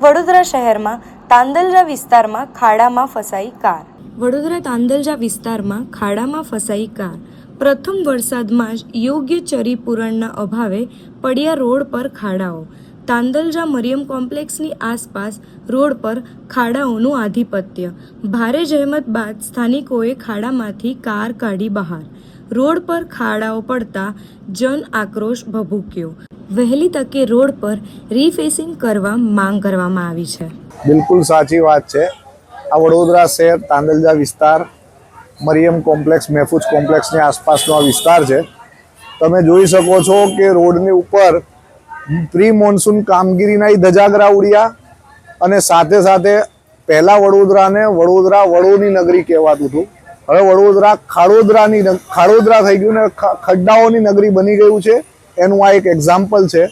વડોદરા શહેરમાં તાંદલજા વિસ્તારમાં ખાડામાં ફસાઈ કાર. વડોદરા તાંદલજા વિસ્તારમાં ખાડામાં ફસાઈ કાર. પ્રથમ વરસાદમાં જ યોગ્ય ચરી પૂરણના અભાવે પડ્યા રોડ પર ખાડાઓ. તાંદલજા મરિયમ કોમ્પ્લેક્સની આસપાસ રોડ પર ખાડાઓનું આધિપત્ય. ભારે જહેમત બાદ સ્થાનિકોએ ખાડામાંથી કાર કાઢી બહાર. રોડ પર ખાડાઓ પડતા જન આક્રોશ ભભૂક્યો. વહેલી તકે રોડ પર રીફેસિંગ કરવા માંગ કરવામાં આવી છે. બિલકુલ સાચી વાત છે. આ વડોદરા શહેર તાંદલજા વિસ્તાર મરિયમ કોમ્પ્લેક્સ મહેફૂઝ કોમ્પ્લેક્સની આસપાસનો આ વિસ્તાર છે. તમે જોઈ શકો છો કે રોડની ઉપર પ્રી મોન્સૂન કામગીરીના ધજાગરા ઉડ્યા અને સાથે સાથે પહેલા વડોદરાને વડોદરા વડોની નગરી કહેવાતું હતું. હવે વડોદરા ખાડોદરા થઈ ગયું ને ખડ્ડાઓની નગરી બની ગયું છે. એનું આ એક એક્ઝામ્પલ છે.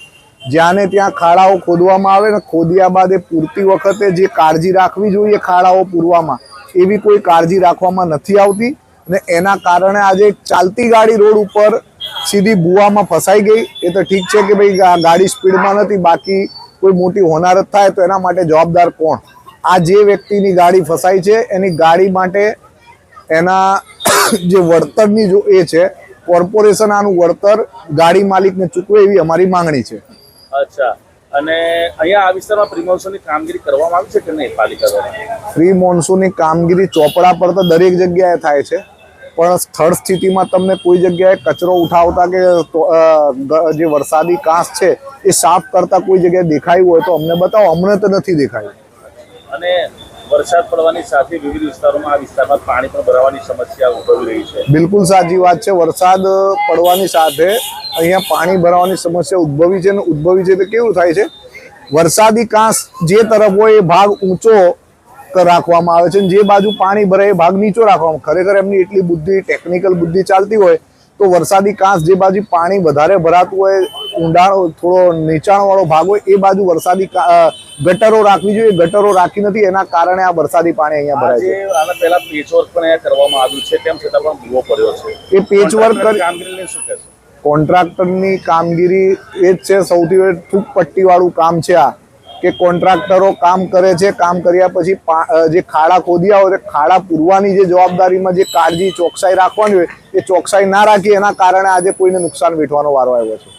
જ્યાં ને ત્યાં ખાડાઓ ખોદવામાં આવે ને ખોદ્યા બાદ એ પૂરતી વખતે જે કાળજી રાખવી જોઈએ ખાડાઓ પૂરવામાં એવી કોઈ કાળજી રાખવામાં નથી આવતી અને એના કારણે આજે ચાલતી ગાડી રોડ ઉપર સીધી બુવામાં ફસાઈ ગઈ. એ તો ઠીક છે કે ભાઈ ગાડી સ્પીડમાં નથી, બાકી કોઈ મોટી હોનારત થાય તો એના માટે જવાબદાર કોણ? આ જે વ્યક્તિની ગાડી ફસાઈ છે એની ગાડી માટે એના જે વળતરની જો એ છે કોર્પોરેશન આનું વળતર ગાડી માલિકને ચૂકવે એવી અમારી માંગણી છે. અચ્છા, અને અહીંયા આ વિસ્તારમાં પ્રી મોન્સૂનની કામગીરી કરવામાં આવી છે કે નહીં પાલિકા દ્વારા? પ્રી મોન્સૂનની કામગીરી ચોપડા પર તો દરેક જગ્યાએ થાય છે, પણ સ્થળ સ્થિતિમાં તમને કોઈ જગ્યાએ કચરો ઉઠાવતા કે જે વરસાદી કાંસ છે એ સાફ કરતા કોઈ જગ્યાએ દેખાયું હોય તો અમને બતાવો. અમને તો નથી દેખાયું. અને વરસાદ પડવાની સાથે વિવિધ વિસ્તારોમાં આ વિસ્તારમાં પાણી પણ ભરાવાની સમસ્યા ઉદ્ભવી રહી છે. બિલકુલ સાચી વાત છે. વરસાદ પડવાની સાથે અહીંયા પાણી ભરાવાની સમસ્યા ઉદ્ભવી છે. અને ઉદ્ભવી છે તો કેવું થાય છે, વરસાદી કાંસ જે તરફ હોય એ ભાગ ઊંચો રાખવામાં આવે છે, જે બાજુ પાણી ભરાય એ ભાગ નીચો રાખવામાં. ખરેખર એમની એટલી બુદ્ધિ, ટેકનિકલ બુદ્ધિ ચાલતી હોય તો વરસાદી કાંસ જે બાજુ પાણી વધારે ભરાતું હોય, ઊંડાણ થોડો નીચાણવાળો ભાગ હોય એ બાજુ વરસાદી ગટરો રાખવી જોઈએ. ગટરો રાખી નથી, એના કારણે આ વરસાદી પાણી અહીંયા ભરાય છે. આના પહેલા પેચવર્ક પણ અહીંયા કરવામાં આવ્યું છે, તેમ છતાં પણ ભૂવો પડ્યો છે. એ પેચવર્ક કામગીરીને શું કહેશો? કોન્ટ્રાક્ટરની કામગીરી એ જ છે. સૌથી થૂક પટ્ટીવાળું કામ છે આ, કે કોન્ટ્રાક્ટરો કામ કરે છે, કામ કર્યા પછી જે ખાડા ખોદ્યા હોય ખાડા પૂરવાની જે જવાબદારીમાં જે કાળજી ચોકસાઈ રાખવાની હોય એ ચોકસાઈ ના રાખી, એના કારણે આજે કોઈને નુકસાન વેઠવાનો વારો આવ્યો છે.